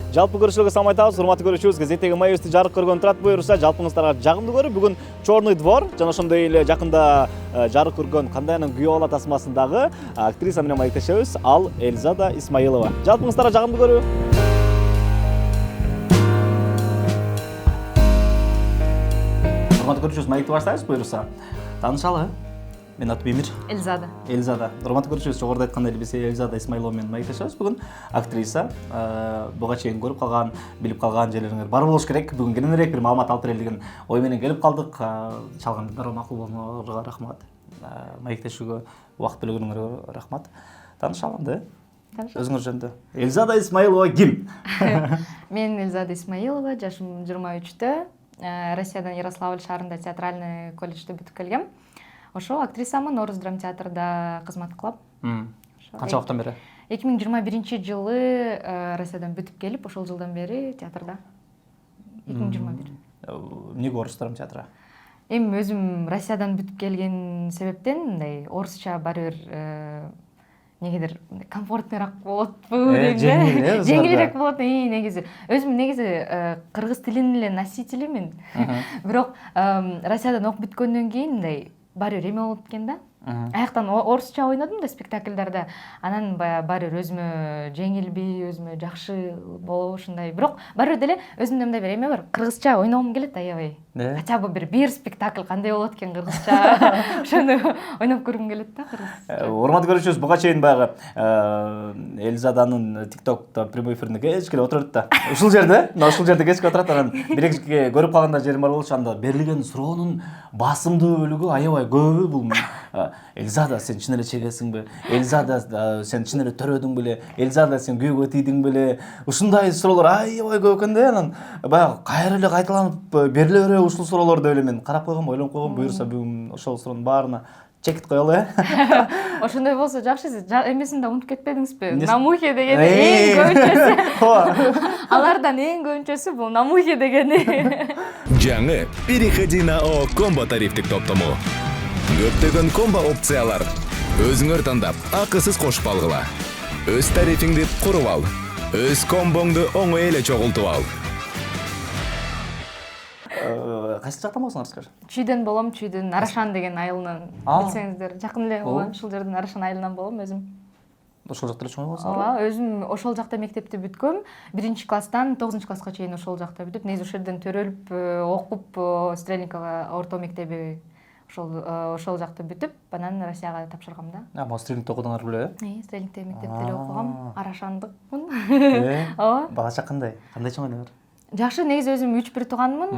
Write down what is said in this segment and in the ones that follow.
Жалпы көрүүчүлөргө салам айтабыз, урматтуу көрүүчүбүз. Газеттеги маебизди жарык көргөн турат буюрса, жалпыңыздарга жагымдуу көрүү. Бүгүн Чорный двор жана ошондой эле жакында жарык көргөн Кандайнын күйөө бала тасмасындагы актриса менен маектешебиз. Ал Эльзада Исмаилова. Жалпыңыздарга жагымдуу көрүү. Урматтуу көрүүчүбүз, маекти баштайбыз буюрса. Таанышалы. Мен аты Бемир. Эльзада. Эльзада. Урматтуу көрүүчүбүз, жогоруда айткандай эле биз Эльзада Исмаилова менен маектешебиз. Бүгүн актриса. Буга чейин көрүп калган, билип калган жерлериңер бар болуш керек. Бүгүн кененирээк бир маалымат алып берели деген ой менен келип калдык. Чалгандары макул болгоноңорго рахмат. Маектешүүгө убакыт бөлгөнүңөргө рахмат. Таанышалы да? Өзүңөр жөнүндө. Эльзада Исмаилова ким? Мен Эльзада Исмаилова, жашым 23-тө. Россиядан Ярославль шаарында театральный колледжди бүтүп келгем. Ошо актрисамын, Орус драм театрда кызмат кылам. Канча убакыттан бери? 2021 Россиядан бүтүп келип, ошол жылдан бери театрда. 2021. Эмнеге Орус драм театры? Эми өзүм Россиядан бүтүп келген себептен мындай орусча баары бир негедир комфортныйраак болотпу дейм да. Жеңилирээк болот. Негизи өзүм кыргыз тилинин эле носителимин. Бирок Россиядан окуп бүткөндөн кийин мындай баары бир эме болуп экен да. Аяктан орусча ойнодум да спектакльдарда. Анан баары бир өзүмө жеңилби, өзүмө жакшы болобу ушундай. Бирок баары бир деле өзүмдө мындай бир эме бар. Кыргызча ойногум келет аябай. Хотя бы бир спектакль кандай болот экен кыргызча. Ошону ойноп көргүм келет да кыргызча. Урматтуу көрүүчүбүз, буга чейин баягы Эльзаданын TikTok'та прямой эфиринде кечке отуруп да. Ушул жерде кечке отурат. Анан бир-эки көрүп калганда жерим бар болчу. Анда берилген суроонун басымдуу бөлүгү аябай көбү бул Эльзада, сен чын эле чегесиңби? Эльзада, сен чын эле төрөдүң беле? Эльзада, сен күйөөгө тийдиң беле? Ушундай суроолор аябай көп экен да. Анан баягы кайра эле кайталанып бериле береби ушул суроолор деп эле мен карап койгом, ойлонуп койгом. Буюрса бүгүн ошол суроонун баарына чекит коелу, Ошондой болсо жакшы. Сиз эмесин да унутуп кетпедиңизби? Намухе деген эң көбүнчөсү. Алардан эң көбүнчөсү бул намухе дегени. Жаңы Переходи на ООО Комбо тарифтик топтому. Көптөгөн комбо опциялар. Өзүңөр тандап, акысыз кошуп алгыла. Өз тарифиңди куруп ал. Өз комбоңду оңой эле чогултуп ал. Кайсы жактан болсоңор скажи? Чүйдөн болом, Чүйдөн Арашан деген айылынан. Билсеңиздер, жакын эле ушул жерден Арашан айылынан болом өзүм. Ошол жакта эле чоң болсоң? Ооба, өзүм ошол жакта мектепти бүткөм. 1-класстан 9-класска чейин ошол жакта бүтүп, негизи ошол жерден төрөлүп, окуп, Стрельниково орто мектеби ошол жакта бүтүп, анан Россияга тапшыргам да. Стрельникте окудуңар беле? Стрельниктеги мектепте эле окугам. Арашандыкмын. Ооба. Балачак кандай? Кандай чоң эле? Жакшы, негизи өзүм 3-1 тууганмын.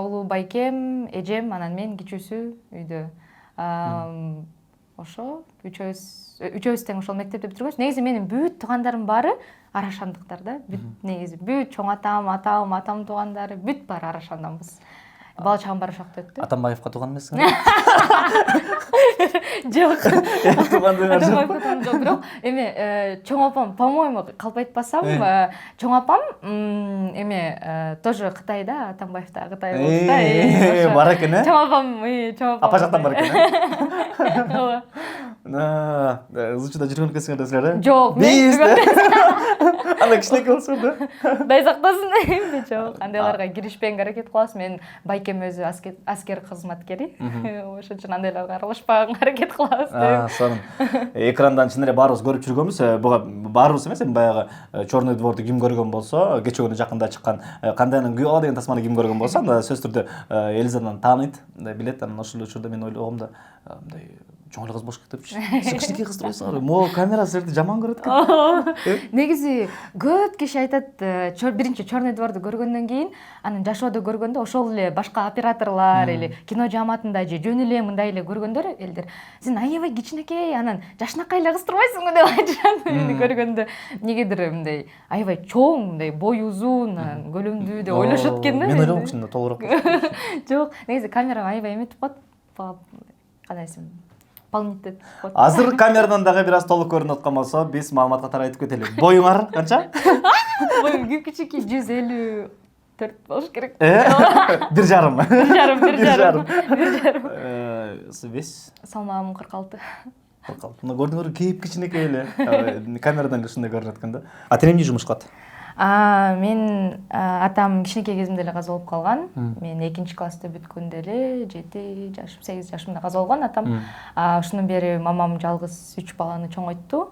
Улуу байкем, эжем, анан мен кичүүсү үйдө. Ошо үчөөбүз тең ошол мектепте бүтүргөнбүз. Негизи менин бүт туугандарым баары арашандыктар да. Негизи бүт чоң атам туугандары бүт баары Арашанданбыз. Бала чагым баары ошол жакта өттү. Атамбаевка тууган эмессиңби? Жок. Туугандыгыңар жок. Жок, бирок эме чоң апам, по-моему, калп айтпасам, чоң апам тоже Кытайда, Атамбаев да Кытай болчу да. Бар экен, Чоң апам. Апа жактан бар экен, Ооба. Ызычуда жүргөн экенсиңер десилер, Жок, анда кичинекей болсо да. Дай сактасын эмне жок. Андайларга киришпегенге аракет кылабыз. Мен байкем өзү аскер кызматкери. Ошон үчүн андайларга аралашпаганга аракет кылабыз. Сонун. Экрандан чын эле баарыбыз көрүп жүргөнбүз. Буга баарыбыз эмес, эми баягы Чорный дворду ким көргөн болсо, кечээ күнү жакында чыккан Кандайнын күйөө бала деген тасманы ким көргөн болсо, анда сөзсүз түрдө Эльзаданы тааныйт, билет. Анан ошол учурда мен ойлогом да, мындай чоң эле кыз болуш керек депчи. Сиз кичинекей кыз турбайсыңарбы? Могу камера силерди жаман көрөт экен. Негизи көп киши айтат, биринчи Чорный дворду көргөндөн кийин, анан жашоодо көргөндө ошол эле башка операторлор или кино жааматында же жөн эле мындай эле көргөндөр элдер, сен аябай кичинекей, анан жашынакай эле кыз турбайсыңбы деп айтышат мени көргөндө. Негедир мындай аябай чоң, мындай бою узун, көлөмдүү деп ойлошот экен да. Мен ойлогом чын толугураак. Жок, негизи камера аябай эметип коет. Кандай десем, полнитет. Азыр камерадан дагы бир аз толук көрүнүп аткан болсо, биз маалыматка тарайтып кетели. Боюңар канча? Боюм кичинекей 154 болуш керек. 1,5. 1,5. Вес? Салмагым 46. 46. Мына көрдүңөр, кейип кичинекей эле. Камерадан ушундай көрүнөт экен да. Атем эмне жумуш кылат? Мен атам кичинекей кезимде эле каза болуп калган. Мен 2-классты бүткөндө эле 7 жаш, 8 жашымда каза болгон атам. Ошондон бери мамам жалгыз 3 баланы чоңойту.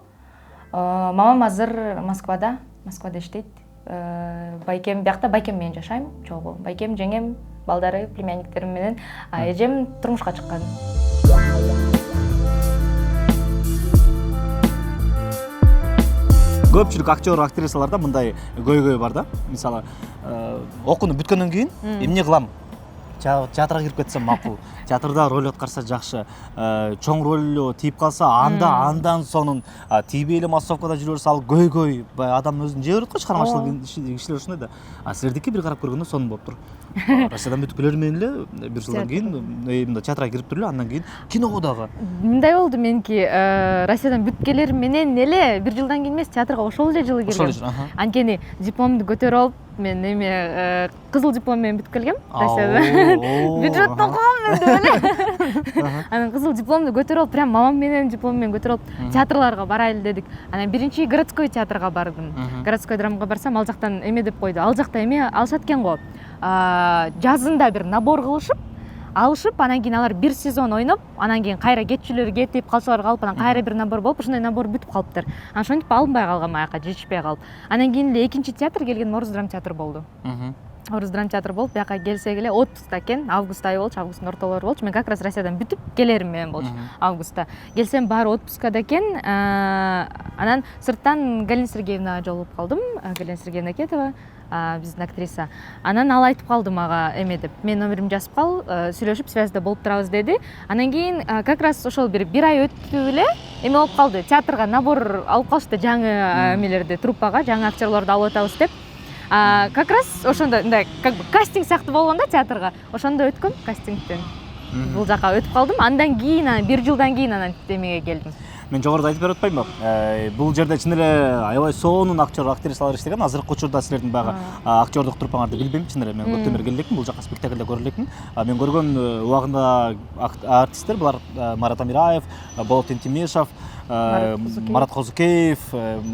Мамам азыр Москвада иштейт. Байкем биякта, байкем менен жашайм, чогуу. Байкем, жеңем, балдары, племянниктерим менен. Эжем турмушка чыккан. Көпчүлүк актер, актрисаларда мындай көйгөй бар да. Мисалы, окууну бүткөндөн кийин эмне кылам? Театрга кирип кетсем макул. Театрда роль аткарса жакшы. Чоң роль тийип калса, андан сонун тийбей эле массовкада жүрө берсе ал көйгөй. Адам өзүн жей берет го, чыгармачылык кишилер ушундай да. Силердики бир карап көргөндө сонун болуп тур. Россиядан бүткүлөр менен эле бир жылдан кийин мындай театрга кирип туруп эле, андан кийин киного дагы. Мындай болду, меники Россиядан бүткелер менен эле бир жылдан кийин эмес, театрга ошол эле жылы киргем. Анткени дипломду көтөрүп алып, мен эме кызыл диплом менен бүткүп келгем Россияда. Бюджетте окугам мен деп эле. Анан кызыл дипломду көтөрүп алып, прям мамам менен диплом менен көтөрүп алып, театрларга барайлы дедик. Анан биринчи городской театрга бардым. Городской драмага барсам, ал жактан эме деп койду. Ал жакта эме алышат экен го. Жазында бир набор кылышып, алышып, анан кийин алар бир сезон ойноп, анан кийин кайра кетчүлөр кетип, калчулар калып, анан кайра бир набор болуп, ошондой набор бүтүп калыптыр. Анан ошентип алынбай калгам, аяка жетишпей калып. Анан кийин эле экинчи театр келген Орус драма театр болду. Орус драма театр болуп, бияка келсек эле отпускта экен, август айы болчу, августтун ортолору болчу. Мен как раз Россиядан бүтүп келерим менен болчу августта. Келсем баары отпускада экен. Анан сырттан Галина Сергеевна жолугуп калдым. Галина Сергеевна Кетова, биздин актриса. Анан ал айтып калды мага эме деп, мен номеримди жазып кал, сүйлөшүп связьда болуп турабыз деди. Анан кийин как раз ошол бир ай өтүп эле эме болуп калды. Театрга набор алып калышты, жаңы эмелерди, труппага жаңы актерлорду алып атабыз деп. Как раз ошондо мындай как бы кастинг сыяктуу болгон да театрга. Ошондо өткөм кастингден. Бул жака өтүп калдым. Андан кийин бир жылдан кийин анан эмеге келдим. Мен жогоруда айтып берип атпаймынбы? Бул жерде чын эле аябай сонун актер, актрисалар иштеген. Азыркы учурда силердин баягы актердук труппаңарды билбейм, чын эле. Мен көптөн бери келдикмин, бул жака спектакльде көрө элекмин. Мен көргөн убагында артисттер булар Марат Амираев, Болот Интимешев, Марат Козукеев,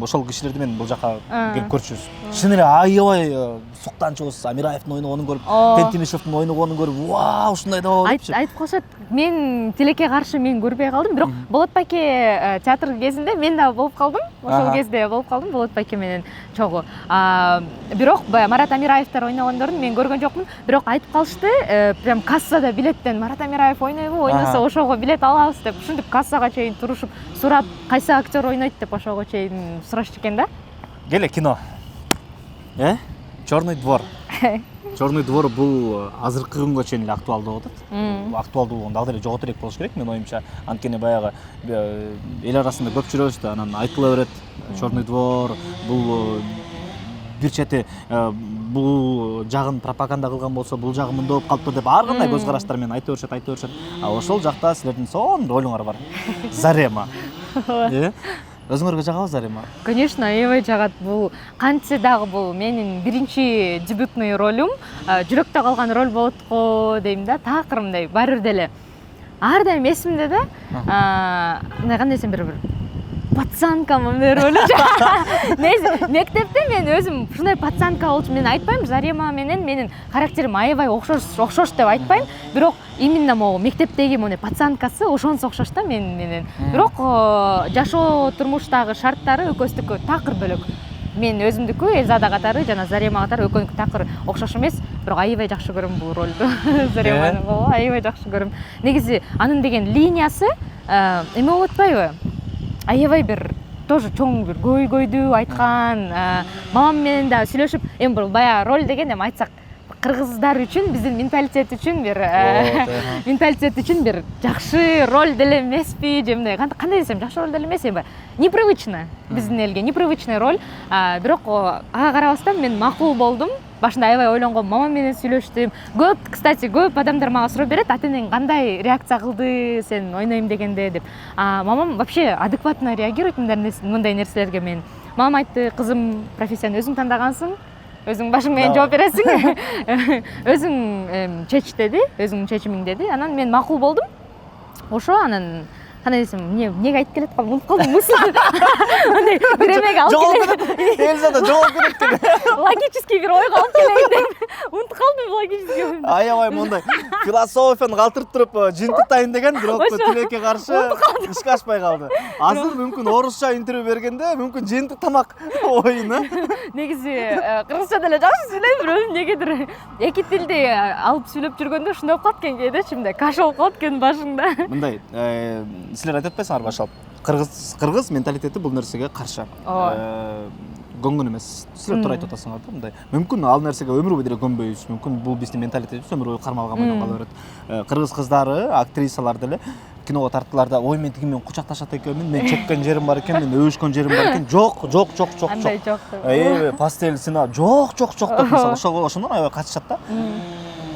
ошол кишилерди мен бул жака келип көрчүбүз. Чын эле аябай суктанчубуз. Амираевдин ойногонун көрүп, Тентимишевдин ойногонун көрүп, вау, ушундай да болуп депчи. Айтып калышат. Мен тилекке каршы мен көрбөй калдым, бирок Болот байке театр кезинде мен да болуп калдым. Ошол кезде болуп калдым Болот байке менен чогуу. Бирок Марат Амираевдер ойногондорун мен көргөн жокмун, бирок айтып калышты, прям кассада билеттен Марат Амираев ойнойбу, ойносо ошого билет алабыз деп, ушинтип кассага чейин турушуп сурап, кайсы актер ойнойт деп ошого чейин сурашты экен да. Келе кино. Черный двор. Черный двор бул азыркы күнгө чейин эле актуалдуу болуп атат. Актуалдуу болгондо ал деле жогото элек болуш керек менин оюмча. Анткени баягы эл арасында көп жүрөбүз да, анан айтыла берет. Черный двор бул бир чети бул жагын пропаганда кылган болсо, бул жагы мындай болуп калыптыр деп ар кандай көз караштар менен айта беришет. Ошол жакта силердин сонун ролуңар бар. Зарема. Өзүңөргө жагабы Зарема? Конечно, аябай жагат. Бул кантсе дагы бул менин биринчи дебютный ролум, жүрөктө калган роль болот го дейм да, такыр мындай баары деле. Ар дайым эсимде да. Мындай кандай десем бир пацанка мындай роль. Нейсе, мектепте мен өзүм ушундай пацанка болчумун. Мен айтпайм, Зарема менен менин характерим аябай окшош деп айтпайм. Бирок именно могу мектептеги мону пацанкасы ошонсо окшош да мен менен. Бирок жашоо турмуштагы шарттары экөөбүздүкү такыр бөлөк. Мен өзүмдүкү Эльзада катары жана Зарема катары экөөнүкү такыр окшош эмес, бирок аябай жакшы көрөм бул ролду. Зареманы аябай жакшы көрөм. Негизи анын деген линиясы эме болуп атпайбы? Аябай бир тоже чоң бир көйгөйдү айткан, мамам менен да сүйлөшүп, эми бул баягы роль деген эми айтсак кыргыздар үчүн, биздин менталитет үчүн бир жакшы роль деле эмеспи, же мындай кандай десем, жакшы роль деле эмес, эми непривычно биздин элге, непривычный роль. Бирок ага карабастан мен макул болдум. Башында аябай ойлонгом, мамам менен сүйлөштүм. Көп адамдар мага суроо берет, ата-энең кандай реакция кылды сен ойнойм дегенде деп. Мамам вообще адекватно реагирует мындай нерселерге. Мен мамам айтты, кызым, профессияны өзүң тандагансың, өзүң башың менен жооп бересиң, өзүң чеч деди, өзүңдүн чечимиң деди. Анан мен макул болдум. Ошо анан кандай десем, эмнеге айтып келатканмын унутуп калдым мысль. Андай бир эмеге алып келейин. Эльзада жооп берет экен. Логический бир ойго алып келейин деп унутуп калдым логический. Аябай мындай философияны калтырып туруп жыйынтыктайын деген, бирок тилекке каршы ишке ашпай калды. Азыр мүмкүн орусча интервью бергенде мүмкүн жыйынтык тамак оюну. Негизи кыргызча деле жакшы сүйлөйм, бирок эмнегедир эки тилди алып сүйлөп жүргөндө ушундай болуп калат экен кээде, мындай каша болуп калат экен башында. Мындай силер айтып атпайсыңарбы башалып? Кыргыз менталитети бул нерсеге каршы. Көңгөн эмес. Силер туура айтып атасыңар да, мындай. Мүмкүн ал нерсеге өмүр бою деле көнбөйбүз. Мүмкүн бул биздин менталитетибиз өмүр бою кармалган бойдон кала берет. Кыргыз кыздары, актрисалар деле киного тартыларда, ой мен тиги менен кучакташат экенмин, мен чеккен жерим бар экен, мен өбүшкөн жерим бар экен. Жок. Андай жок. Пастель сына жок деп мисалы ошондон аябай качышат да.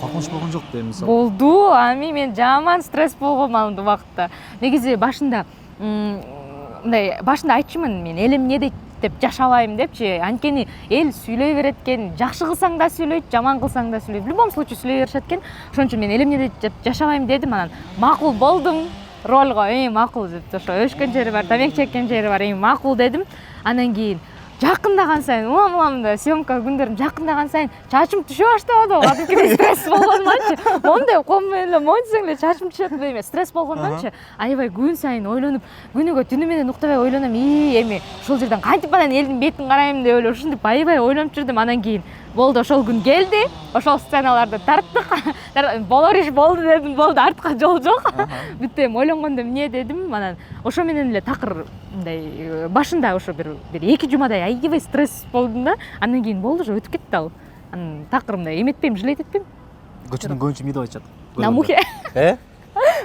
Коркунуч болгон жок дейм мисалы. Болду, мен жаман стресс болгом ал убакытта. Негизи башында мындай башында айтчумун, мен элим эмне дейт деп жашабайм депчи. Анткени эл сүйлөй берет экен, жакшы кылсаң да сүйлөйт, жаман кылсаң да сүйлөйт. В любом случае сүйлөй беришет экен. Ошон үчүн мен элим эмне дейт деп жашабайм дедим, анан макул болдум. Ролго макул деп ошо өшкөн жери бар, тамек чеккен жери бар, макул дедим. Анан кийин жакындаган сайын, уламда съемка күндөрүм жакындаган сайын чачым түшө баштады. Кадимки стресс болгондончу, мондай ком менен эле монсең эле чачым түшөт эле, стресс болгондончу аябай күн сайын ойлонуп, күнүгө түнү менен уктабай ойлоном, эми ушул жерден кантип анан элдин бетин карайм деп эле ушинтип аябай ойлонуп жүрдүм. Анан кийин болду, ошол күн келди, ошол сценаларды тарттык. Болор иш болду дедим, болду, артка жол жок. Бүттө эми ойлонгондо эмне дедим, анан ошо менен эле такыр мындай башында ошо бир 2 жумадай аябай стресс болдум да. Андан кийин болду, ошо өтүп кетти ал. Анан такыр мындай эметпейм, жылейт этпейм. Көчөдөн көбүнчө эмне деп айтышат? Намухе.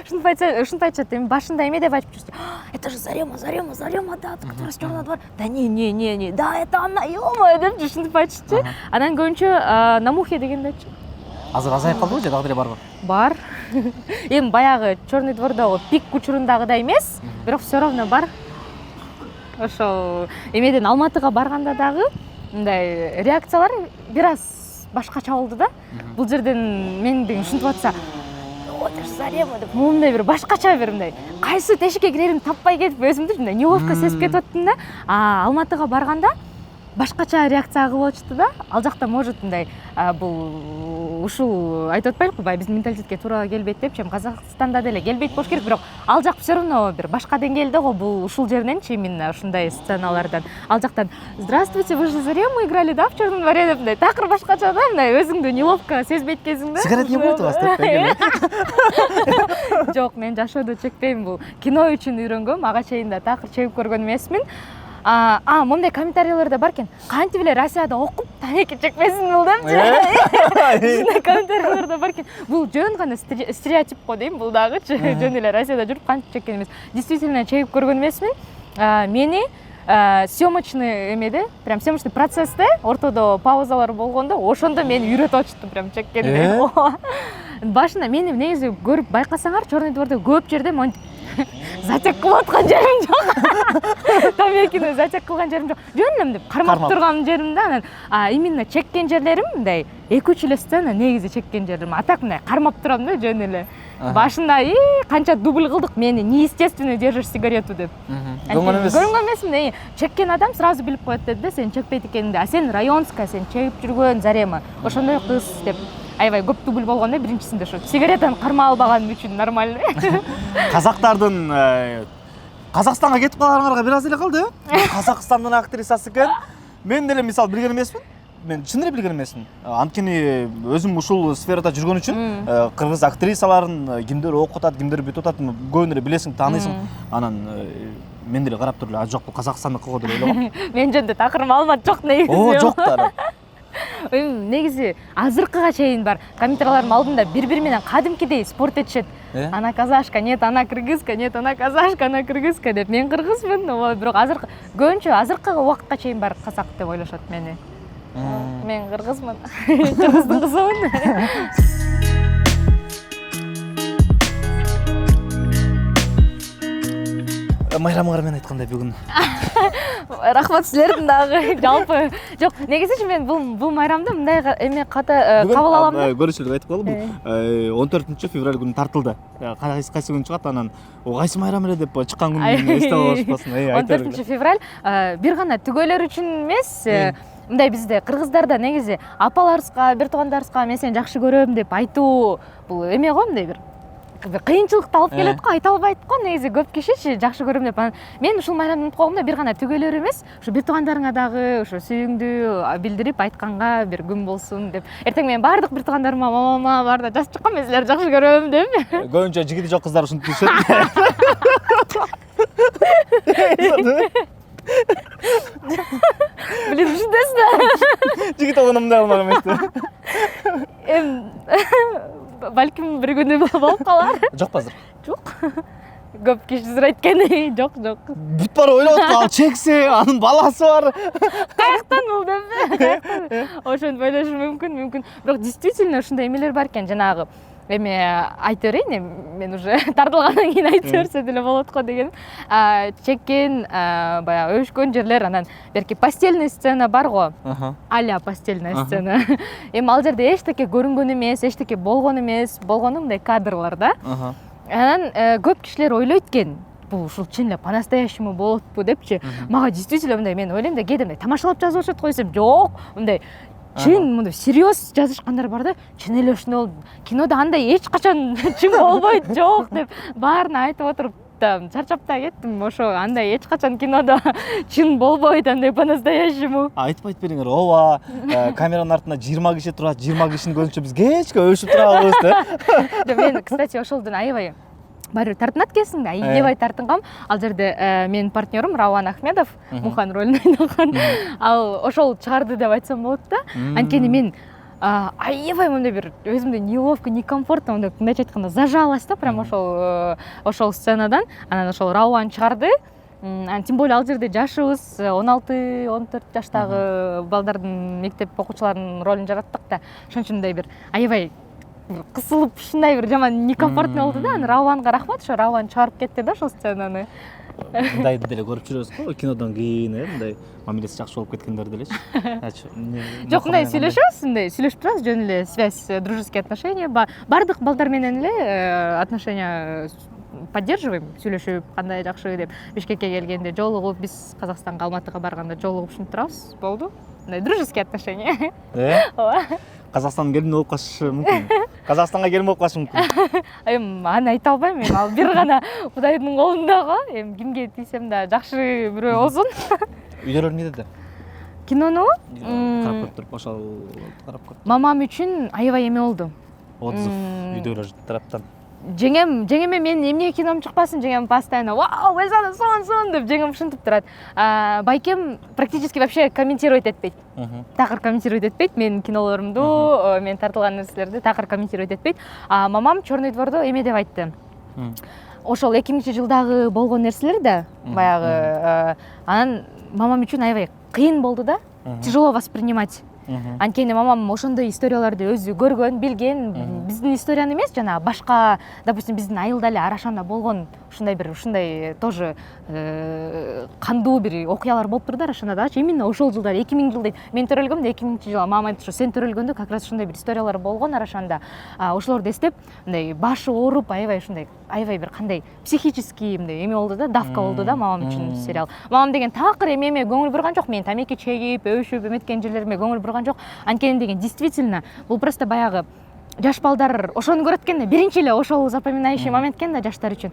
Ушинтип айтышат, эми башында эме деп айтып жүрсү. Это же Зарема, да, которая с Черного двора. Да не, да, это она, ё-моё, деп ушинтип айтышчу. Анан көбүнчө намухе дегенди айтчу. Азыр азайып калдыбы же дагы деле барбы? Бар. Эми баягы Черный двордогу пик учурундагыдай эмес, бирок все равно бар. Ошол эмеден Алматыга барганда дагы мындай реакциялар бир аз башкача болду да. Бул жерден менден ушинтип атса, это же Зарема деп, мындай бир башкача бир мындай кайсы тешикке киреримди таппай кетип өзүмдү мындай неловко сезип кетип аттым да. Алматыга барганда башкача реакция кылып атышты да. Ал жакта может мындай бул ушул айтып атпайлыкпы, баягы биздин менталитетке туура келбейт депчи, Казакстанда деле келбейт болуш керек, бирок ал жак все равно бир башка деңгээлде го. Бул ушул жерденчи именно ушундай сценалардан ал жактан здравствуйте, вы же Зарему играли, да, в Черном дворе деп мындай такыр башкача да, мындай өзүңдү неловко сезбейт кезиңде. Сигарет не болду деп Жок, мен жашоодо чекпейм, бул кино үчүн үйрөнгөм, ага чейин да такыр чегип көргөн эмесмин. Мондай комментарийлерде бар экен. Кантип эле Россияда окуп, тамеки чекпесин бул депчи. Ушундай комментарийлерде бар экен. Бул жөн гана стереотип го дейм, бул дагычы. Жөн эле Россияда жүрүп кантип чеккен эмес. Действительно чегип көргөн эмесмин. Мени съемочный эмеде, прям съемочный процессте ортодо паузалар болгондо, ошондо мени үйрөтүп атышты прям чеккенде. Башында мени негизи көрүп байкасаңар, Черный двордо көп жерде монтип затек кылып аткан жерим жок. Тамекини затек кылган жерим жок. Жөн эле деп кармап турган жерим да. Анан именно чеккен жерлерим мындай 2-3 эле сцена негизи чеккен жерлерим. А так мындай кармап турам да жөн эле. Башында канча дубль кылдык, мени неестественно держишь сигарету деп. Көргөн эмесмин. Чеккен адам сразу билип коет деди, сен чекпейт экениңди. А сен районская, сен чегип жүргөн Зарема. Ошондой кыз деп. Аябай көп дубль болгондо биринчисинде ошо сигаретаны кармап албаганым үчүн нормально. Казактардын Казакстанга кетип калганыңарга бир аз эле калды. Казакстандын актрисасы экен. Мен деле мисалы билген эмесмин. Мен чын эле билген эмесмин. Анткени өзүм ушул сферада жүргөн үчүн кыргыз актрисаларын кимдер окуп атат, кимдер бүтүп атат, көбүн эле билесиң, тааныйсың. Анан мен деле карап туруп эле, жок бул Казакстандык го деп ойлогом. Мен жөнүндө такыр маалымат жок негизи. Жок да. Негизи азыркыга чейин бар комментарийлердин алдында бири-бири менен кадимкидей спорт этишет. Она казашка, нет, она кыргызка, нет, она казашка, она кыргызка деп. Мен кыргызмын, бирок азыркы көбүнчө азыркы убакытка чейин бар казак деп ойлошот мени. Мен кыргызмын. Кыргыздын кызымын. Майрамыңар менен айткандай бүгүн. рахмат силердин дагы жалпы жок негизичи мен бул майрамды мындай эме кабыл алам да. Көрүүчүлөргө айтып коелу, бул 14 февраль күнү тартылды. Кайсы күн чыгат, анан кайсы майрам эле деп чыккан күнүн эстеп алышпасын. 14 февраль бир гана түгөйлөр үчүн эмес, мындай бизде кыргыздарда негизи апаларыбызга, бир туугандарыбызга мен сени жакшы көрөм деп айтуу бул эме го, мындай бир кыйынчылыкты алып келет го, айта албайт го негизи көп кишичи жакшы көрөм деп. Анан мен ушул майрамды унутуп койгомда бир гана түгөйлөр эмес, ушу бир туугандарыңа дагы ошо сүйүүңдү билдирип айтканга бир күн болсун деп. Эртең мен баардык бир туугандарыма, мамама баарына жазып чыккам, мен силерди жакшы көрөм деп. Көбүнчө жигити жок кыздар ушинтип жүрүшөт. Блин, ушундайсың да. Жигит болгондо мындай кылмак эмес да. Балким бир күнү болуп калар. Жок азыр. Жок. Көп киши сурайт экен. Жок. Бүт бара ойлоп атып, чексе, анын баласы бар. Каяктан бул деп. Ошентип ойлошу мүмкүн. Бирок действительно ушундай эмелер бар экен, жанагы эме айта берейин, мен уже тартылгандан кийин айтып берсе деле болот го деген. Чеккен, баягы өшкөн жерлер, анан берки постельный сцена бар го. Аля постельная сцена. Эми ал жерде эчтеке көрүнгөн эмес, эчтеке болгон эмес, болгону мындай кадрлар да. Анан көп кишилер ойлойт экен, бул ушул чын эле по-настоящему болотпу депчи. Мага действительно мындай мен ойлойм да, кээде мындай тамашалап жазып атышат го десем, жок, мындай чын мындай серьез жазышкандар бар да, чын эле ушундай болду. Кинодо андай эч качан чын болбойт, жок деп баарына айтып отуруп чарчап да кеттим. Ошо андай эч качан кинодо чын болбойт, андай по-настоящему. Айтып бериңер, ооба, камеранын артында 20 киши турат, 20 кишинин көзүнчө биз кечке өшүп турабыз да. Мен, кстати, ошолдон аябай баары тартынат экенсиң да, аябай тартынгам. Ал жерде менин партнерим Рауан Ахмедов, Мухан ролун ойногон. Ал ошол чыгарды деп айтсам болот да. Анткени мен аябай мындай бир өзүмдү неловко, некомфортно, мындайча айтканда зажалась да, прям ошол сценадан. Анан ошол Рауан чыгарды. Тем более ал жерде жашыбыз 16-14 жаштагы балдардын, мектеп окуучуларынын ролун жараттык да. Ошон үчүн мындай бир аябай кысылып, ушундай бир жаман некомфортно болду да. Рауанга рахмат, ошо Рауан чыгарып кетти да ошол сценаны. Мындайды деле көрүп жүрөбүз го, кинодон кийин мындай мамилеси жакшы болуп кеткендер делечи. Жок, мындай сүйлөшүп турабыз, жөн эле связь, дружеские отношения. Бардык балдар менен эле отношения поддерживаем, сүйлөшүп, кандай жакшы деп. Бишкекке келгенде жолугуп, биз Казакстанга, Алматыга барганда жолугуп ушинтип турабыз. Болду. Мындай дружеские отношения. Ооба. Казакстандын келини болуп калышы мүмкүн. Казакстанга келин болуп калышы мүмкүн. Эми аны айта албайм, эми ал бир гана Кудайдын колунда го. Эми кимге тийсем да жакшы бирөө болсун. Үйдөлөр эмне деди? Кинону карап көрүп туруп, ошол карап көрүп. Мамам үчүн аябай эме болду. Отзыв үйдөлөр тараптан. Жеңеме мен эмне кином чыкпасын, жеңем постоянно вау, Эльзада сон деп жеңем ушинтип турат. Байкем практически вообще комментировать этпейт. Такыр комментировать этпейт менин кинолорумду, мен тартылган нерселерди такыр комментировать этпейт. Мамам Чёрный дворду эме деп айтты. Ошол 2000-жылдагы болгон нерселер да, баягы. Анан мамам үчүн аябай кыйын болду да, тяжело воспринимать. Анткени мамам ошондой историяларды өзү көргөн, билген, биздин историяны эмес, жана башка, допустим, биздин айылда эле Арашанда болгон ушундай тоже кандуу бир окуялар болуп турду Арашандагычы. Именно ошол жылдар 2000 дейт. Мен төрөлгөмдө 2000-жыл, мамам айтты, ошо сен төрөлгөндө как раз ушундай бир историялар болгон Арашанда. Ошолорду эстеп, мындай башы ооруп, аябай бир кандай психический мындай эме болду да, давка болду да мамам үчүн сериал. Мамам деген такыр эме көңүл бурган жок, мен тамеки чегип, өшүп, эметкен жерлериме көңүл бурган жок. Анткени деген действительно бул просто баягы жаш балдар ошону көрөт экен да, биринчи эле ошол запоминающий момент экен да жаштар үчүн.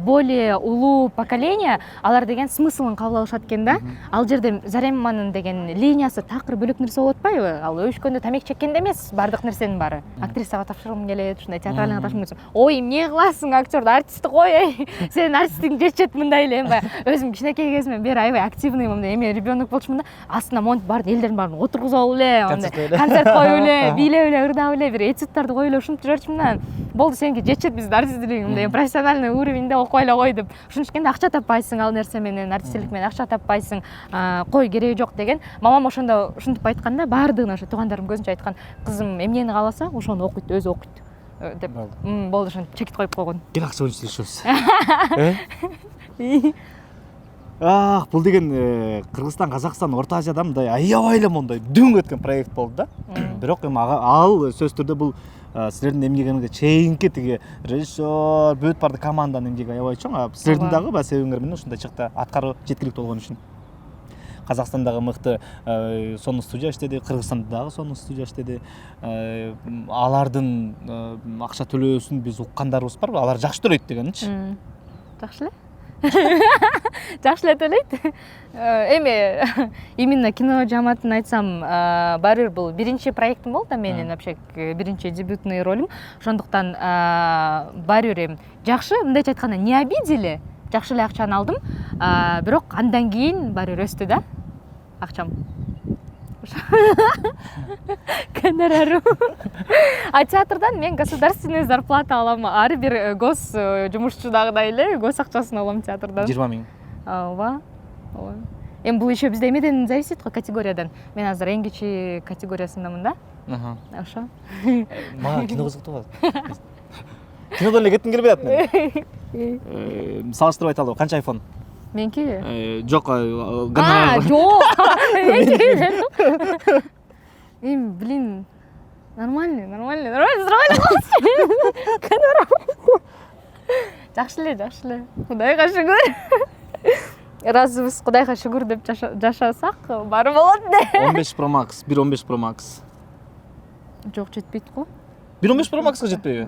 Более улуу поколение алар деген смыслын кабыл алышат экен да. Ал жерде Зареманын деген линиясы такыр бөлөк нерсе болуп атпайбы? Ал өшкөндө тамек чеккенде эмес, бардык нерсенин баары. Актрисага тапшыргым келет, ушундай театральныйга тапшыргым келет. Ой, эмне кыласың, актёрду, артистти кой, сенин артистиң жетет мындай эле эми. Өзүм кичинекей кезимден бери аябай активный мындай эме ребенок болчумун да. Астына монтип барды, элдердин баарын отургузуп эле, концерт коюп эле, бийлеп эле, ырдап эле, бир этюдтарды коюп эле ушинтип жүрчүмүн да. Болду, сеники жетет биздин артисттигиң, мындай профессиональный уровеньде окуй эле кой деп. Ушинтишкенде акча таппайсың ал нерсе менен, артисттик менен акча таппайсың, кой кереги жок деген. Мамам ошондо ушинтип айтканда, баардыгына ошо туугандарым көзүнчө айткан, кызым эмнени кааласа, ошону окуйт, өзү окуйт деп. Болду, ошентип чекит коюп койгон. Кел акча боюнча сүйлөшөбүз. бул деген Кыргызстан, Казакстан, Орто Азияда мындай аябай эле мондай дүң өткөн проект болду да. Бирок эми ал сөзсүз түрдө бул силердин эмгегиңерге чейинки тиги режиссер, бүт барды команданын эмгеги аябай чоң. Силердин дагы баягы себебиңер менен ушундай чыкта аткаруу жеткиликтүү болгон үчүн. Казакстандагы мыкты сонун студия иштеди, Кыргызстанда дагы сонун студия иштеди. Алардын акча төлөөсүн биз уккандарыбыз бар, алар жакшы төлөйт дегенчи. Жакшы эле. Жакшы эле төлөйт. Эми именно кино жамаатын айтсам, баары бир бул биринчи проектим болду да менин, вообще биринчи дебютный ролим. Ошондуктан баары бир эми жакшы, мындайча айтканда не обидели, жакшы эле акчаны алдым. Бирок андан кийин баары бир өстү да акчам. Гонорарым. А театрдан мен государственный зарплата алам. Ар бир гос жумушчудагыдай эле гос акчасын алам театрдан. 20 миң. Ооба. Эми бул еще бизде эмеден зависит го, категориядан. Мен азыр эң кичи категориясындамын да. Ошо. Мага кино кызыктуу. Кинодон эле кетким келбей атат мен. Салыштырып айталы, канча айфон? Меники? Жок, гонорар. Жок. Эми, блин, нормальный. Жакшы эле. Кудайга шүгүр. Раз биз Кудайга шүгүр деп жашасак, баары болот да. 15 Pro Max, 1.15 Pro Max. Жок, жетпейт го. 1.15 Pro Max'ка жетпейби?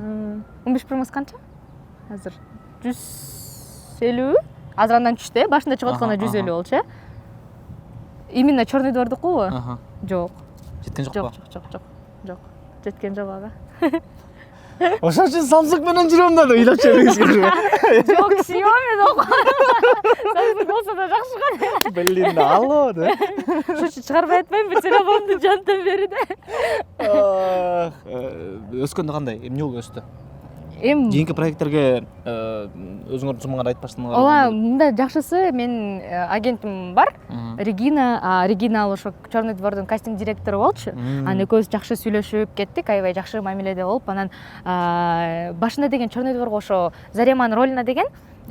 15 Pro Max канча? Азыр 150. Азыр андан түштү, башында чыгып атканда 150 болчу, э? Именно Черный двордукубу? Жок. Жеткен жок ба? Жок. Жеткен жок ага. Ошон үчүн Samsung менен жүрөм да ыйлап чыгыңыз керек. Жок, Xiaomi окуп. Samsung болсо да жакшы го. Блин, алло да. Ошо чыгарбай атпайм бу телефонду жантан бери да. Өскөндө кандай? Эмне болуп өстү? Кийинки проекттерге өзүңөрдүн сумаңар айтпаштыңар. Ооба, мында жакшысы мен агентим бар, Регина. Регина ал ошо Черный двордун кастинг директору болчу. Анан экөөбүз жакшы сүйлөшүп кеттик, аябай жакшы мамиледе болуп, анан башында деген Черный дворго ошо Зареманын ролуна деген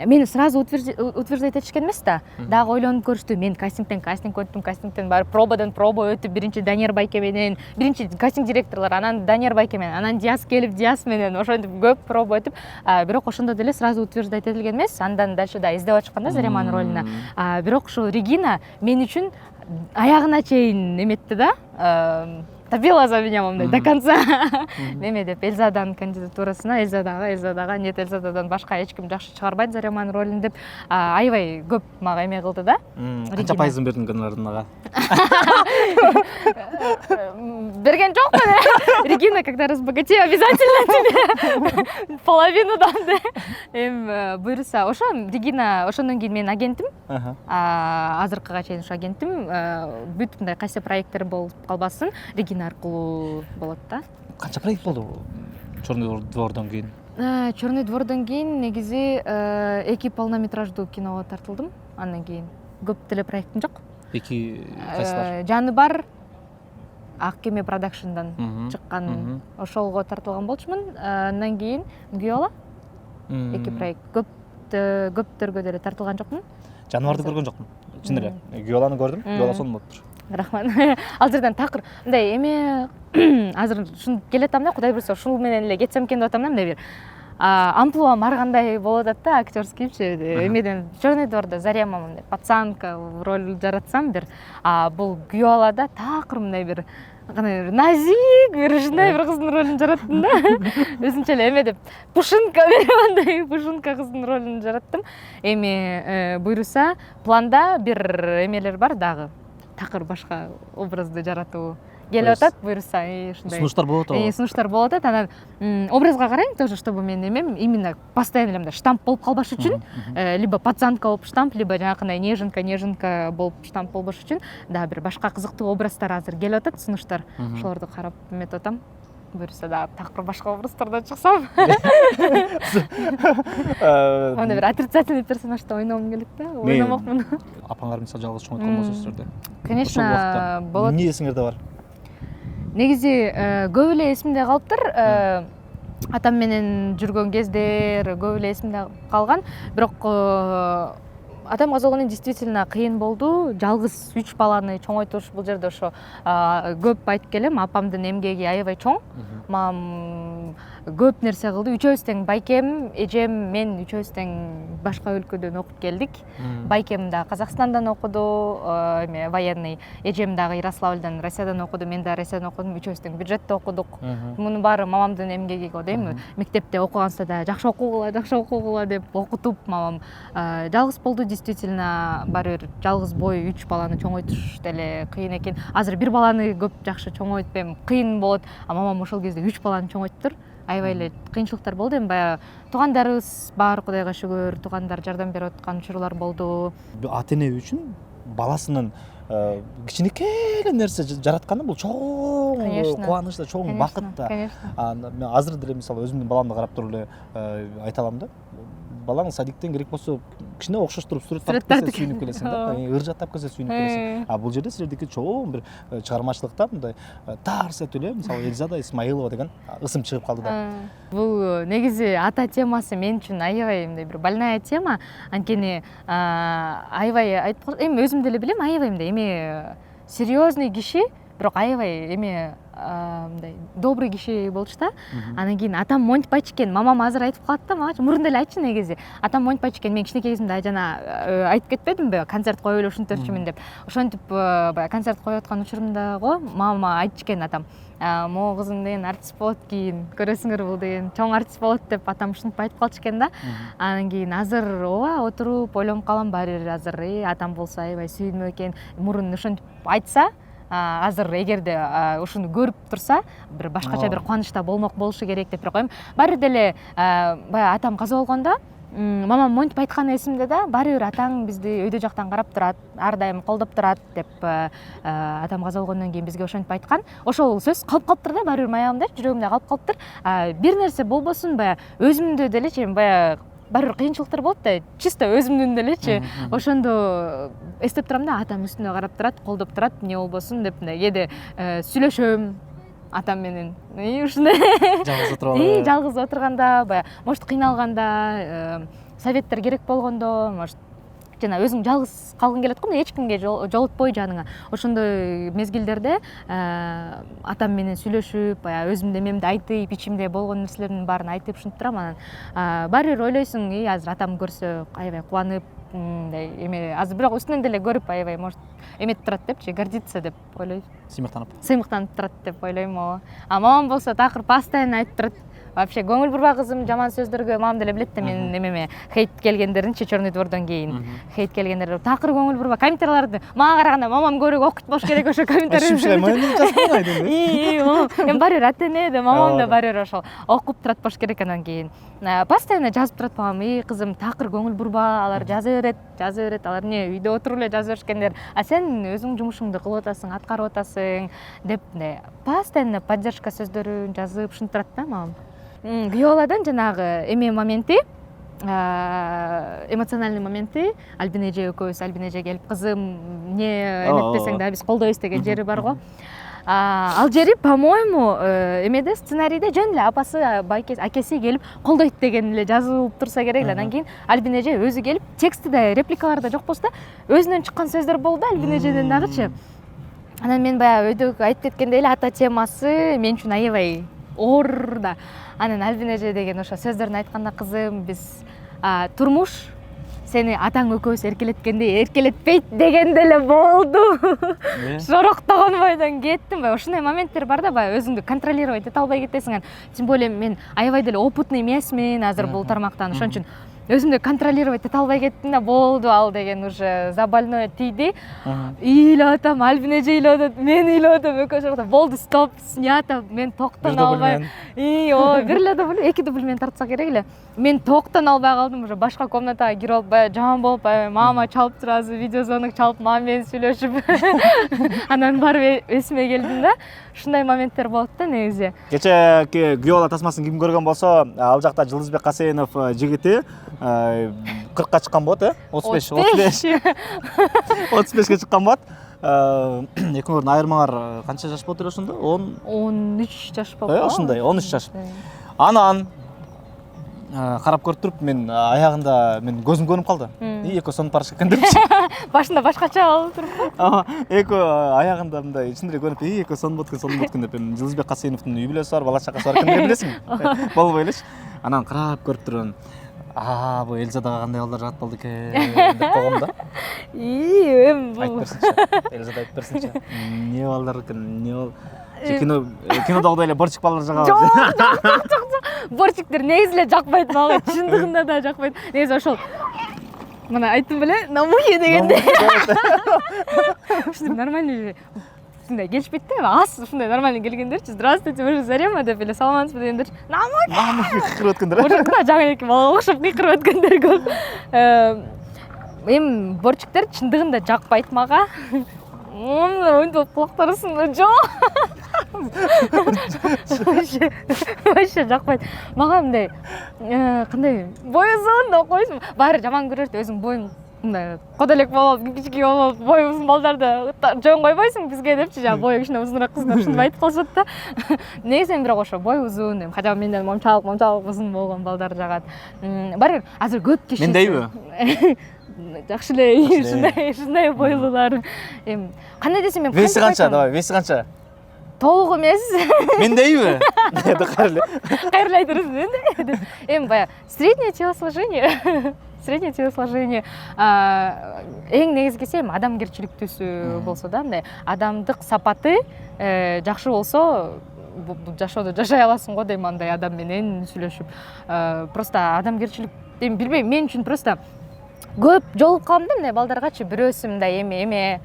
мени сразу утверждать этишкен эмес да. Дагы ойлонуп көрүштү. Мен кастингтен өттүм, кастингтен баары пробадан проба өтүп, биринчи Данияр Байке менен, биринчи кастинг директорлор, анан Данияр Байке менен, анан Диас келип, Диас менен ошентип көп проба өтүп, бирок ошондо деле сразу утверждать этилген эмес. Андан дальше да издеп ачкан да Зареманын ролуна. Бирок ушул Регина мен үчүн аягына чейин эметти да. Табила за меня мындай до конца. Неме деп Эльзаданын кандидатурасына, Эльзадага, нет, Эльзададан башка эч ким жакшы чыгарбайт Зареманын ролун деп аябай көп мага эме кылды да. Канча пайызын бердиң гонорарына? Берген жокмун. Регина, когда разбогатею, обязательно тебе половину дам да. Буйруса, ошо Регина, ошондон кийин менин агентим. Азыркыга чейин ошо агентим. Бүт мындай кайсы проекттер болуп калбасын, Регина аркылуу болот да. Канча проект болду Черный двордон кийин? Черный двордон кийин негизи 2 полнометраждуу киного тартылдым. Андан кийин көп деле проектим жок. 2 кайсылар? Жаны бар, Ак кеме продакшндан чыккан ошолго тартылган болчумун. Андан кийин Гюала 2 проект. Көптөргө деле тартылган жокмун. Жаныбарды көргөн жокмун. Чын эле. Гюаланы көрдүм. Гюала сонун болуптур. Рахмат. Ал жерден такыр мындай эме азыр ушун келатам да, Кудай буйруса ушул менен эле кетсем экен деп атам да, мындай бир амплуам ар кандай болуп атат да, актерскийчи. Эмеден Черный двордо Зарема мындай пацанка роль жаратсам бир, бул Гюалада такыр мындай бир кандай бир назик бир ушундай бир кыздын ролун жараттым да. Өзүнчө эле эме деп Пушинка мындай Пушинка кыздын ролун жараттым. Эми буйруса планда бир эмелер бар дагы. Такыр башка образды жаратуу келип атат, буйруса, ушундай. Сунуштар болот атабы? Сунуштар болот атат. Анан образга карайм тоже, чтобы мен эмем именно постоянно эле штамп болуп калбаш үчүн, либо пацанка болуп штамп, либо жанакындай неженка болуп штамп болбош үчүн да бир башка кызыктуу образдар азыр келип атат, сунуштар. Ошолорду карап эметип атам. Буйруса да такыр башка образдарда чыксам. Анда бир отрицательный персонажда ойногум келет да, ойномокмун. Апаңар мисалы жалгыз чоң айткан болсо силерде. Конечно, болот. Эмне эсиңерде бар? Негизи көп эле эсимде калыптыр. Атам менен жүргөн кездер көп эле эсимде калган. Бирок атам каза болгондон действительно кыйын болду. Жалгыз 3 баланы чоңойтуш бул жерде ошо көп айтып келем. Апамдын эмгеги аябай чоң. Мамам көп нерсе кылды. Үчөөбүз тең байкем, эжем, мен үчөөбүз тең башка өлкөдөн окуп келдик. Байкем да Казакстандан окуду, эме военный. Эжем дагы Ярославльдан, Россиядан окуду, мен да Россиядан окудум. Үчөөбүз тең бюджетте окудук. Мунун баары мамамдын эмгеги го дейм. Мектепте окугансында да жакшы окугула деп окутуп мамам жалгыз болду. Действительно баары бир жалгыз бой 3 баланы чоңойтуш деле кыйын экен. Азыр бир баланы көп жакшы чоңойтпайм, кыйын болот. А мамам ошол кезде 3 баланы чоңойттур. Аябай эле кыйынчылыктар болду. Эми баягы туугандарыбыз бар, Кудайга шүгүр, туугандар жардам берип аткан учурлар болду. Ата эне үчүн баласынын кичинекей эле нерсе жаратканы бул чоң кубаныч да, чоң бакыт да. Мен азыр деле мисалы өзүмдүн баламды карап туруп эле айта алам да. Балаң садиктен керек болсо кичине окшош туруп сүрөт тартып сүйүнүп келесиң да. Ыр жаттап келсе сүйүнүп келесиң. А бул жерде силердики чоң бир чыгармачылыкта мындай тарс этип эле мисалы Эльзада Исмаилова деген ысым чыгып калды да. Бул негизи ата темасы мен үчүн аябай мындай бир больная тема. Анткени аябай айтып эми өзүм деле билем, аябай мындай эми серьезный киши, бирок аябай эми мындай добрый киши болчу да. Анан кийин атам монтпайчу экен. Мамам азыр айтып калат да мага, мурун деле айтчу негизи. Атам монтпайчу экен. Мен кичинекей кезимде жана айтып кетпедимби, концерт коюп эле ушинтерчүмүн деп. Ошентип баягы концерт коюп аткан учурумда го мамама айтчу экен атам. Могу кызың деген артист болот кийин, көрөсүңөр бул деген чоң артист болот деп атам ушинтип айтып калчу экен да. Анан кийин азыр ооба отуруп ойлонуп калам, баары бир азыр атам болсо аябай сүйүнмөк экен. Мурун ошентип айтса, азыр эгерде ушуну көрүп турса, бир башкача бир кубанычта болушу керек деп коем. Баары деле баягы атам каза болгондо мамам монтип айтканы эсимде да, баары бир атаң бизди өйдө жактан карап турат, ар дайым колдоп турат деп атам каза болгондон кийин бизге ошентип айткан. Ошол сөз калып калыптыр да, баары бир маягымда, жүрөгүмдө калып калыптыр. Бир нерсе болбосун, баягы өзүмдө делечи, баягы баары бир кыйынчылыктар болот да, чисто өзүмдүн делечи. Ошондо эстеп турам да, атам үстүнө карап турат, колдоп турат, эмне болбосун деп кээде сүйлөшөм атам менен. Ушундай Жалгыз отуруп жалгыз отурганда, баягы может кыйналганда, советтер керек болгондо, может жана өзүң жалгыз калгың келет го, эч кимге жолотпой жаныңа. Ошондой мезгилдерде атам менен сүйлөшүп, баягы өзүмдүн эмемди айтып, ичимде болгон нерселердин баарын айтып ушинтип турам. Анан баары бир ойлойсуң, азыр атам көрсө аябай кубанып, мындай эме азыр бирок үстүнөн деле көрүп аябай может эметип турат депчи, гордиться деп ойлойм. Сыймыктанып турат деп ойлойм. А мамам болсо такыр постоянно айтып турат. Вообще көңүл бурба кызым, жаман сөздөргө мамам деле билет да, мен эмеме хейт келгендеринчи, Черный двордон кийин хейт келгендер такыр көңүл бурба комментарияларды мага караганда мамам көбүрөөк окутпош керек ошо комментарийди. Эми баары бир ата эне да, мамам да баары бир ошол окуп туратпош керек. Анан кийин постоянно жазып турат мамам, кызым такыр көңүл бурба, алар жаза берет, алар эмне үйдө отуруп эле жаза беришкендер, а сен өзүң жумушуңду кылып атасың, аткарып атасың деп постоянно поддержка сөздөрүн жазып ушинтип турат да мамам. Күйөө баладан жанагы эме моменти, эмоциональный моменти, Альбин эже экөөбүз, Альбин эже келип, кызым эмне эметпесең да биз колдойбуз деген жери бар го. Ал жери, по-моему, эмеде сценарийде жөн эле апасы, акеси келип колдойт деген эле жазылып турса керек эле. Анан кийин Альбин эже өзү келип, тексти да, репликалар да жок болсо да, өзүнөн чыккан сөздөр болду Альбин эжеден дагычы. Анан мен баягы өйдө айтып кеткендей эле ата темасы мен үчүн аябай оор да. Анан Альбин эже деген ошо сөздөрүн айтканда, кызым биз турмуш сени атаң экөөбүз эркелеткендей эркелетпейт деген деле болду. Шороктогон бойдон кеттим. Ушундай моменттер бар да, баягы өзүңдү контролировать эте албай кетесиң. Тем более мен аябай деле опытный эмесмин азыр бул тармактан. Ошон үчүн өзүмдү контролировать эте албай кеттим да, болду ал деген уже за больное тийди. Ыйлап атам, Альбин эже ыйлап атат, мен ыйлап атам, экөөбүз болду, стоп, снято, мен токтоно албай. Бир эле дубль, 2 дубльмен тартса керек эле. Мен токтоно албай калдым, уже башка комнатага кирип алып, баягы жаман болуп, мама чалып турасыз, видеозвонок чалып, мама менен сүйлөшүп. Анан барып эсиме келдим да. Ушундай моменттер болот да негизи. Кечээки күйөө бала тасмасын ким көргөн болсо, ал жакта Жылдызбек Касенов жигити 40ка чыккан болот, 35ке чыккан болот. Экөөңөрдүн айырмаңар канча жаш болот эле ошондо? 13 жаш болот. Ошондой, 13 жаш. Анан карап көрүп туруп мен аягында мен көзүм көрүнүп калды. Эки сонуп барыш экен депчи. Башында башкача болуп туруп. Эки аягында мындай ичинде көрүнүп, эки сонуп экен деп эми Жылызбек Касеновдун үй бүлөсү бар, бала чакасы бар экен деп билесиңби? Болбой элечи. Анан карап көрүп турган. Бу Эльзадага кандай балдар жагат болду экен деп койгом да. Эми Айтып бул берсинчи. Эльзада айтып берсинчи. Эмне балдар экен, эмне бол? Кинодогудай эле борчик балдар жагабы? жок. Борчиктер негизи эле жакпайт мага, чындыгында да жакпайт. Негизи ошол мына айттым беле, намухи дегенде. Ушундай нормальный ушундай келишпейт да, аз ушундай нормальный келгендерчи. Здравствуйте, вы же Зарема деп эле саламатсызбы дегендерчи. Намухи кыйкырып өткөндөр. Ошондо жаңы эки бала окшоп кыйкырып өткөндөр көп. Эми борчиктер чындыгында жакпайт мага. Өйнтип кулактары сынды. Жок. Вообще жакпайт. Мага мындай кандай бой узун деп койсун. Баары жаман көрөт, өзүң боюң мындай кода элек болуп, кичике болуп, бою узун балдарды жөн койбойсуң бизге депчи, жана бою кичине узунураак кыздар ушинтип айтып калышат да. Негизи эми бирок ошо бой узун, эми хотя бы менден момчалык узун болгон балдар жагат. Баары азыр көп киши. Мендейби? Жакшы эле, ушундай бойлуулар. Эми кандай десем мен Веси канча? Давай, веси канча? Толук эмес. Мендейби? Деди кайрыле. Кайрыле айтырсың менде. Эми баягы среднее телосложение. Среднее телосложение. Эң негизгиси эми адамгерчиликтүүсү болсо да, мындай адамдык сапаты жакшы болсо, жашоодо жашай аласың го дейм андай адам менен сүйлөшүп. Просто адамгерчилик эми билбейм, мен үчүн просто көп жолугуп калдым да мындай балдаргачы. Бирөөсү мындай эме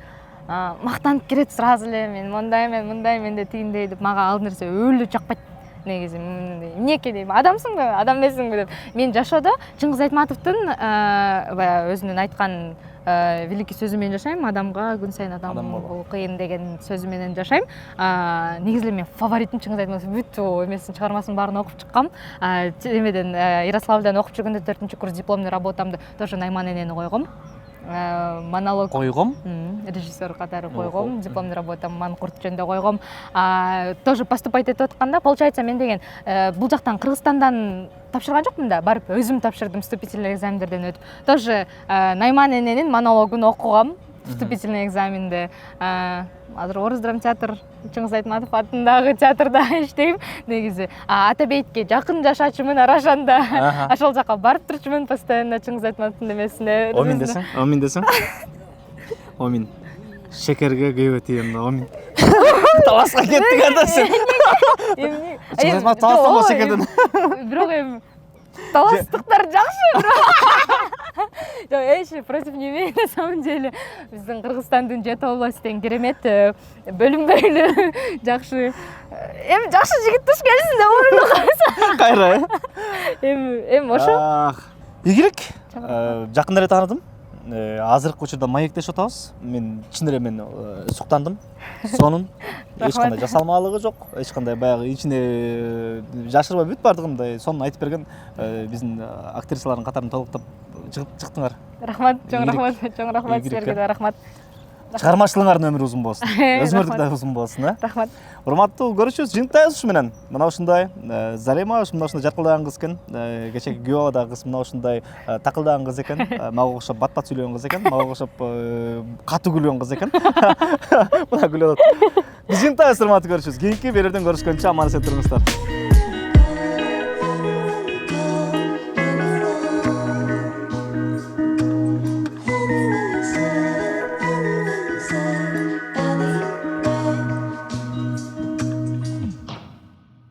мактанып келет сразу эле, мен мындаймен, менде тигиндей деп мага ал нерсе өлө жакпайт. Негизи эмнеке дейм, адамсыңбы, адам эмесиңби деп. Мен жашоодо Чыңгыз Айтматовдун баягы өзүнүн айткан великий сөзү менен жашайм. Адамга күн сайын адам болуу кыйын деген сөзү менен жашайм. Негизи эле мен фаворитим Чыңгыз Айтматов. Бүт эмесин чыгармасын баарын окуп чыккам. Эмеден Ярославлдан окуп жүргөндө 4-курс дипломный работамды тоже Найман энени койгом. Монолог койгом, режиссер катары койгом, дипломный работам Манкурт жөнүндө койгом. Тоже поступать этип атканда, получается, мен деген бул жактан Кыргызстандан тапшырган жокмун да, барып өзүм тапшырдым вступительный экзамендерден өтүп. Тоже Найман эненин монологун окугам вступительный экзаменде. Азыр Орус драм театр, Чыңгыз Айтматов атындагы театрда иштейм. Негизи Атабейитке жакын жашачумун Арашанда. Ошол жака барып турчумун постоянно Чыңгыз Айтматовдун эмесине. Омин десең? Омин десең? Омин. Шекерге күйбө тием, омин. Таласка кеттик анда сен. Чыңгыз Айтматов таластан болчу шекерден. Бирок эми таластыктар жакшы. Жок, эши против не имею на самом деле. Биздин Кыргызстандын жети областын керемет бөлүнбөйлүү жакшы. Эми жакшы жигит туш келсин деп орунду кайса. Кайра. Эми ошо. Ийгилик. Жакында эле тааныдым. Азыркы учурда маектешип атабыз. Мен чын эле мен суктандым. Сонун эч кандай жасалмалыгы жок. Эч кандай баягы ичине жашырбай бүт бардыгындай сонун айтып берген биздин актрисалардын катарын толуктап чыктыңар. Рахмат, чоң рахмат силерге да рахмат. Чыгармачылыгыңардын өмүрү узун болсун. Өзүңөрдүн да узун болсун, Рахмат. Урматтуу көрүүчүбүз, жыйынтайбыз ушу менен. Мына ушундай Зарема мына ушундай жаркылдаган кыз экен. Кечеги күйөө баладагы кыз мына ушундай такылдаган кыз экен. Мага окшоп бат-бат сүйлөгөн кыз экен. Мага окшоп катуу күлгөн кыз экен. Мына күлүп атат. Биз жыйынтайбыз, урматтуу көрүүчүбүз. Кийинки берерден көрүшкөнчө аман эсен туруңуздар.